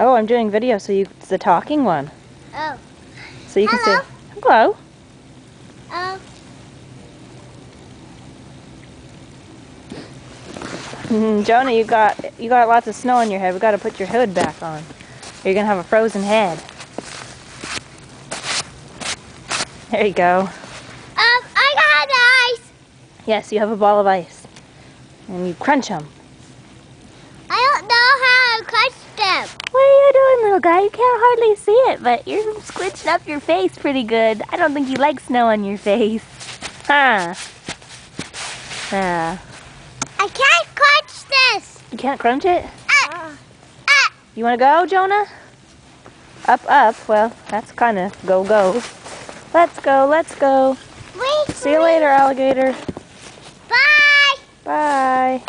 Oh, I'm doing video, so it's the talking one. Oh. So you can Hello. say, hello. Jonah, you got lots of snow on your head. We got to put your hood back on. You're gonna have a frozen head. There you go. I got ice. Yes, you have a ball of ice, and you crunch them. I don't know how to crunch them. What are you doing, little guy? You can't hardly see it, but you're squinching up your face pretty good. I don't think you like snow on your face. Huh? Yeah. I can't crunch this. You can't crunch it? You want to go, Jonah? Up, up. Well, that's kind of go, go. Let's go, let's go. Wait. See you later, alligator. Bye. Bye.